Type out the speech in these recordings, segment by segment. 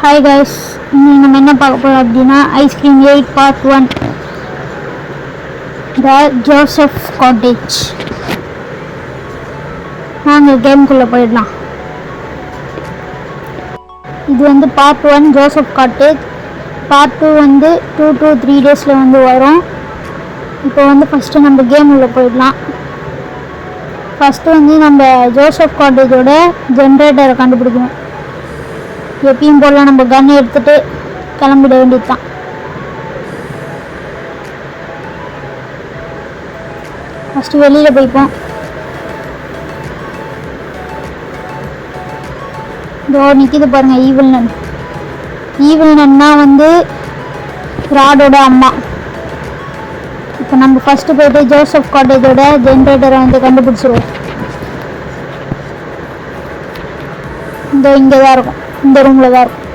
Hi guys, இன்னைக்கு நம்ம என்ன பார்க்க போகிறோம் அப்படின்னா ஐஸ்கிரீம் 8 பார்ட் 1 த ஜோசப் காட்டேஜ். நாங்கள் கேமுக்குள்ளே போயிடலாம். இது வந்து பார்ட் 1 ஜோசப் காட்டேஜ். பார்ட் 2 வந்து 2 to 3 டேஸில் வந்து வரும். இப்போ வந்து ஃபஸ்ட்டு நம்ம கேம் உள்ளே போயிடலாம். ஃபஸ்ட்டு வந்து நம்ம ஜோசப் காட்டேஜோட ஜென்ரேட்டரை கண்டுபிடிக்கணும். எப்பயும் போல் நம்ம கன் எடுத்துகிட்டு கிளம்பிட வேண்டியது தான். ஃபஸ்ட்டு வெளியில் போய்ப்போம். இதோ நிற்கிது பாருங்கள் ஈவில்னன். ஈவில்னன்னா வந்து ராடோட அம்மா. இப்போ நம்ம ஃபஸ்ட்டு போய்ட்டு ஜோசப் காட்டேஜோட ஜென்ரேட்டரை வந்து கண்டுபிடிச்சிருவோம். இதோ இங்கே தான் இருக்கும், இந்த ரூமில் தான் இருக்கும்.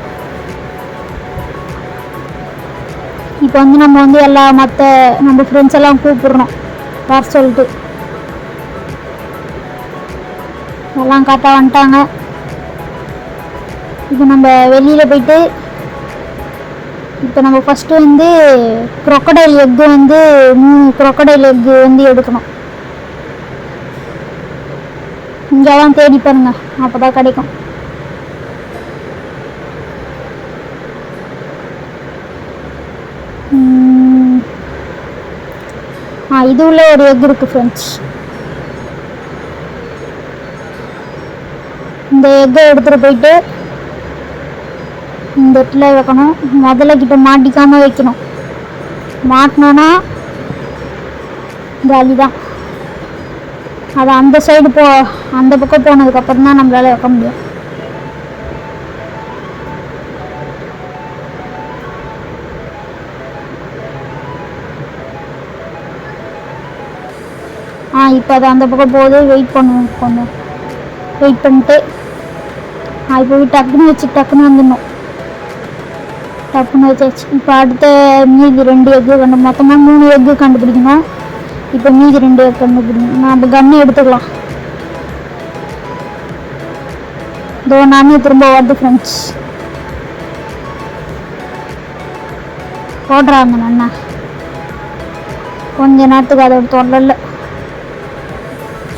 இப்போ வந்து நம்ம வந்து நம்ம ஃப்ரெண்ட்ஸ் எல்லாம் கூப்பிட்றோம் வர சொல்லிட்டு. எல்லாம் கரெக்டாக வந்துட்டாங்க. இப்போ நம்ம வெளியில் போயிட்டு இப்போ நம்ம ஃபஸ்ட்டு வந்து க்ரொக்கடைல் எக்கு வந்து 3 க்ரொக்கடைல் எக்கு வந்து எடுக்கணும். இங்கெல்லாம் தேடி பாருங்க, அப்போ தான் கிடைக்கும். இது உள்ள ஒரு எக் இருக்குது ஃப்ரெண்ட்ஸ். இந்த எக்கை எடுத்துகிட்டு போயிட்டு இந்த இடத்துல வைக்கணும். முதல்ல கிட்ட மாட்டிக்காமல் வைக்கணும். மாட்டினோன்னா காலி தான். அது அந்த சைடு அந்த பக்கம் போனதுக்கப்புறம் தான் நம்மளால் வைக்க முடியும். இப்போ அது அந்த பக்கம் போகுது. வெயிட் பண்ணுவோம், கொஞ்சம் வெயிட் பண்ணிட்டு இப்போ டக்குன்னு டக்குன்னு வந்துடணும். டக்குன்னு வச்சாச்சு. இப்போ அடுத்த மீதி 2 எக்கு மொத்தமாக 3 எக்கு கண்டுபிடிக்கணும். இப்போ மீதி 2 எக் கண்டுபிடிக்கணும். நம்ம கன்று எடுத்துக்கலாம். இதோ நானே திரும்ப வருது ஃப்ரெண்ட்ஸ். போடுறாங்க அண்ணா, கொஞ்ச நேரத்துக்கு அதோட தொடரல.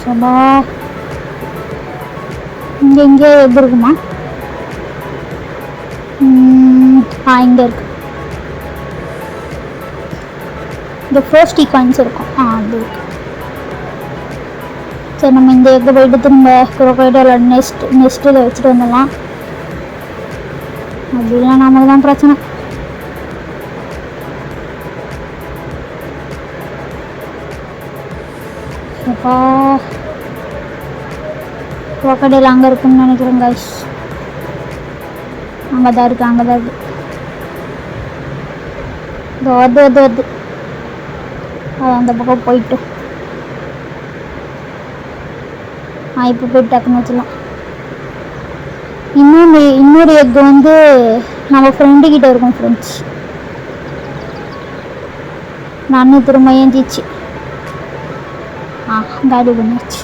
சபா இங்கே எது இருக்குமா? இங்கே இருக்கு. இந்த ஃபர்ஸ்ட் காயின்ஸ் இருக்கும். அது இருக்கு. சரி, நம்ம இந்த எக்கை போயிட்டு திரும்ப க்ரொக்கடைலோட நெஸ்ட்டில் வச்சுட்டு வந்துடலாம். அப்படிலாம் நமக்கு தான் பிரச்சனை. அப்பா க்ரொக்கடைல் அங்கே இருக்குன்னு நினைக்கிறேன் கைஸ். அங்கே தான் இருக்கு. இது வருது. அது அந்த பக்கம் போயிட்டு இப்போ போயிட்டு டக்குன்னு வச்சிடலாம். இன்னொரு எக்கு வந்து நம்ம ஃப்ரெண்டுக்கிட்ட இருக்கும் ஃப்ரெண்ட்ஸ். நானும் திரும்ப ஏஞ்சிச்சு காலி பண்ணிடுச்சு.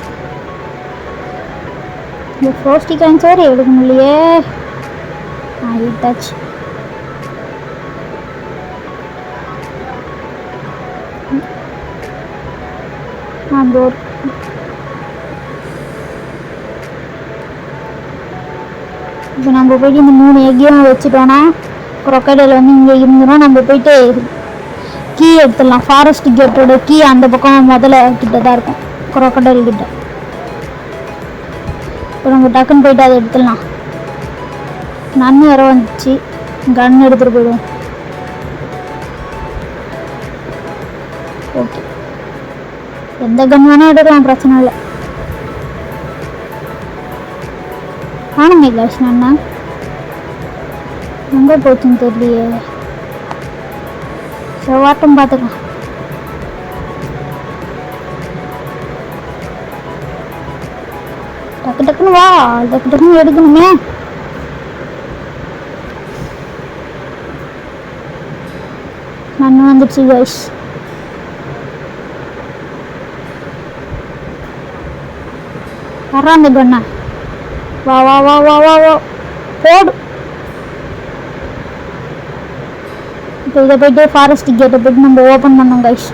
இந்த ஃபர்ஸ்ட் காயின்ஸ் வேறு எடுக்க முடியலையே. எடுத்தாச்சு. டோர். இப்போ நம்ம போயிட்டு இந்த 3 எக்கையும் வச்சுட்டோன்னா க்ரொக்கடைல் வந்து இங்கே இருந்துடும். நம்ம போயிட்டு கீ எடுத்துடலாம். ஃபாரஸ்ட் கேட்டோட கீ அந்த பக்கம் முதல்ல கிட்ட தான் இருக்கும், க்ரொக்கடைல் கிட்ட. இப்போ நம்ம டக்குன்னு போயிட்டு அதை எடுத்துடலாம். நன்னு வர வந்துச்சு. கன் எடுத்துகிட்டு போயிடுவோம். ஓகே, எந்த கன் வேணால் எடுக்கலாம், பிரச்சனை இல்லை. காணுமே காஷ், நான் எங்கே போச்சுன்னு தெரியலையே. செவ்வாட்டம் பார்த்துக்கலாம். டக்குன்னு வா, டக்குன்னு எடுக்கணுமே. நான் வந்துடுச்சு கைஸ். வர்றான் அந்த கண்ணா. வா வா வா வா வா வா போடு. இப்போ இதை போய்ட்டு ஃபாரஸ்ட் கேட்டை போய்ட்டு நம்ம ஓப்பன் பண்ணோம் கைஸ்.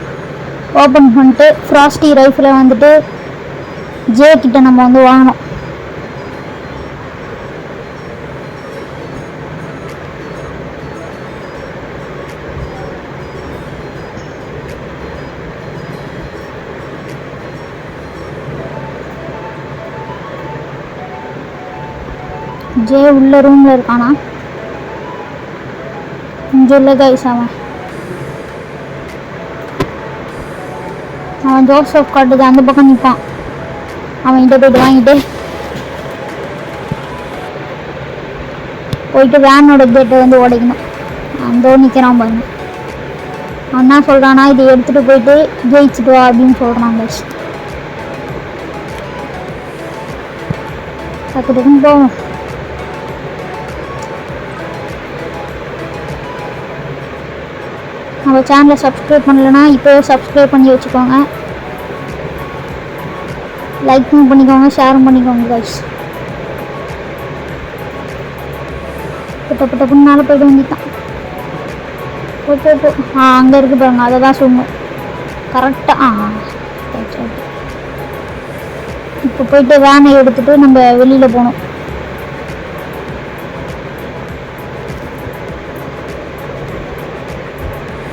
ஓப்பன் பண்ணிட்டு ஃப்ராஸ்டி ரைஃபில் வந்துட்டு ஜே கிட்ட நம்ம வந்து வாங்கணும். ஜே உள்ள ரூமில் இருக்கானா? இங்கே இல்லை கைஸ். அவன் ஜோசப் காட்டுக்கு அந்த பக்கம் நிற்பான். அவன் கிட்ட போய்ட்டு வாங்கிட்டு போயிட்டு வேனோட கேட்டை வந்து உடைக்கணும். அந்த நிற்கிறான் பாருங்க. அவன் என்ன சொல்கிறான்னா, இதை எடுத்துகிட்டு போயிட்டு ஜெயிச்சுட்டு வா அப்படின்னு சொல்கிறான் கைஸ். டக்குன்னு போவோம். நம்ம சேனலை சப்ஸ்கிரைப் பண்ணலைன்னா இப்போவே சப்ஸ்கிரைப் பண்ணி வச்சுக்கோங்க. லைக்கும் பண்ணிக்கோங்க, ஷேரும் பண்ணிக்கோங்க கைஸ். புட்ட புண்ணால போய்ட்டு வேண்டித்தான். போ. அங்கே இருக்குது பாருங்க, அதை தான் சொல்லணும் கரெக்டாக. இப்போ போயிட்டு வேனை எடுத்துகிட்டு நம்ம வெளியில் போகணும்.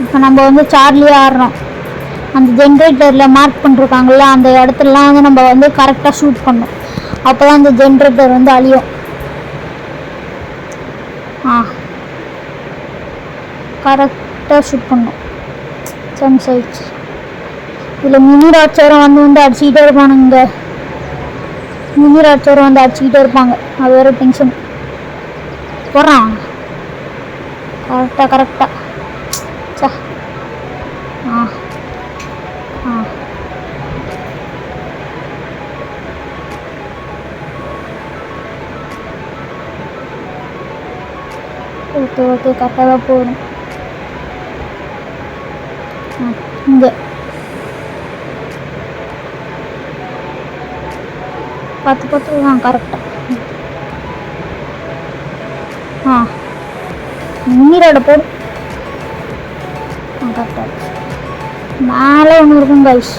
இப்போ நம்ம வந்து சார்லியே ஆடுறோம். அந்த ஜென்ரேட்டரில் மார்க் பண்ணிருக்காங்கல்ல, அந்த இடத்துலலாம் வந்து நம்ம வந்து கரெக்டாக ஷூட் பண்ணணும். அப்போ தான் அந்த ஜென்ரேட்டர் வந்து அழியும். கரெக்டாக ஷூட் பண்ணணும். சென்ஸ் ஆயிடுச்சு. இதில் மினி ராட்சரம் வந்து அடிச்சுக்கிட்டே இருப்பானுங்க. மினி ராட்சரம் வந்து அடிச்சுக்கிட்டே இருப்பாங்க. அது வேறு டென்ஷன். போடுறான் கரெக்டாக சா. ஓகே கரெக்டாக தான் போகணும். இங்கே பார்த்து கரெக்டாக. நீரோட போடு. கரெக்டாக மேலே ஒன்று இருக்கும் கைஸ்.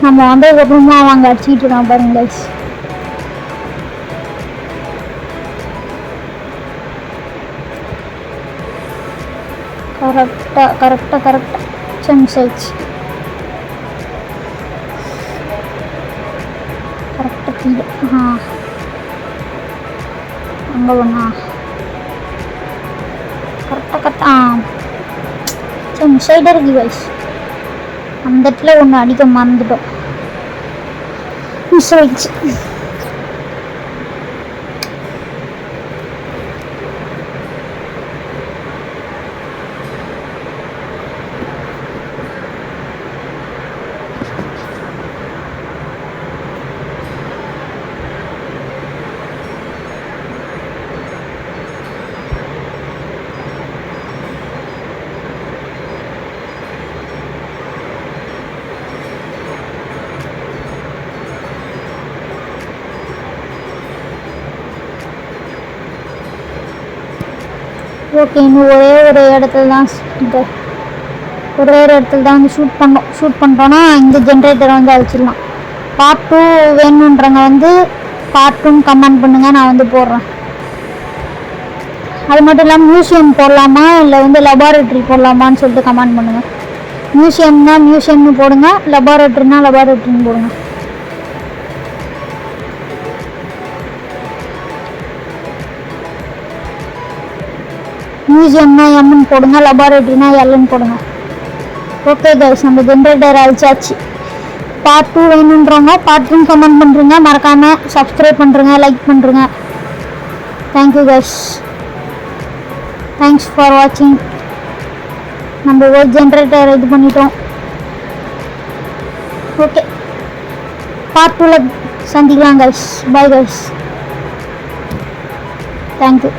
நம்ம வந்ததுக்கப்புறமா அவங்க அடிச்சுக்கிட்டு இருக்கான் பாருங்க கைஸ். கரெக்டாக சென்ஸ் ஆயிடுச்சு. கரெக்டாக கீழே. அங்கே ஒன்றா கரெக்டாக சென்ஸ் சைடாக இருக்கு கைஸ். அந்த இடத்துல ஒன்று அடிக்க மறந்துட்டோம். மிஸ் ஆயிடுச்சு. ஓகே, இன்னும் ஒரே ஒரு இடத்துல தான் வந்து ஷூட் பண்ணுறோன்னா இந்த ஜென்ரேட்டரை வந்து அழிச்சிடலாம். பார்ட் 2 வேணுன்றவங்க வந்து பார்ட் 2 கமெண்ட் பண்ணுங்கள், நான் வந்து போடுறேன். அது மட்டும் இல்லாமல் மியூசியம் போடலாமா இல்லை வந்து லெபார்ட்ரி போடலாமான்னு சொல்லிட்டு கமெண்ட் பண்ணுங்கள். மியூசியம்னா மியூசியம்னு போடுங்க, லெபார்ட்ரினா லெபார்ட்ரின்னு போடுங்க. மியூசியம்னா எம்னு போடுங்க, லெபார்ட்ரினா எல்னு போடுங்க. ஓகே கைஸ், நம்ம ஜென்ரேட்டர் அழிச்சாச்சு. பார்ட் 2 வேணுன்றவங்க பார்ட் 2 கமெண்ட் பண்ணுறீங்க. மறக்காமல் சப்ஸ்கிரைப் பண்ணுறங்க, லைக் பண்ணுறங்க. தேங்க்யூ கைஸ், தேங்க்ஸ் ஃபார் வாட்சிங். நம்ம ஒரு ஜென்ரேட்டர் இது பண்ணிட்டோம். ஓகே, பார்ட் 2ல சந்திக்கலாம் கைஸ். Bye guys, thank you.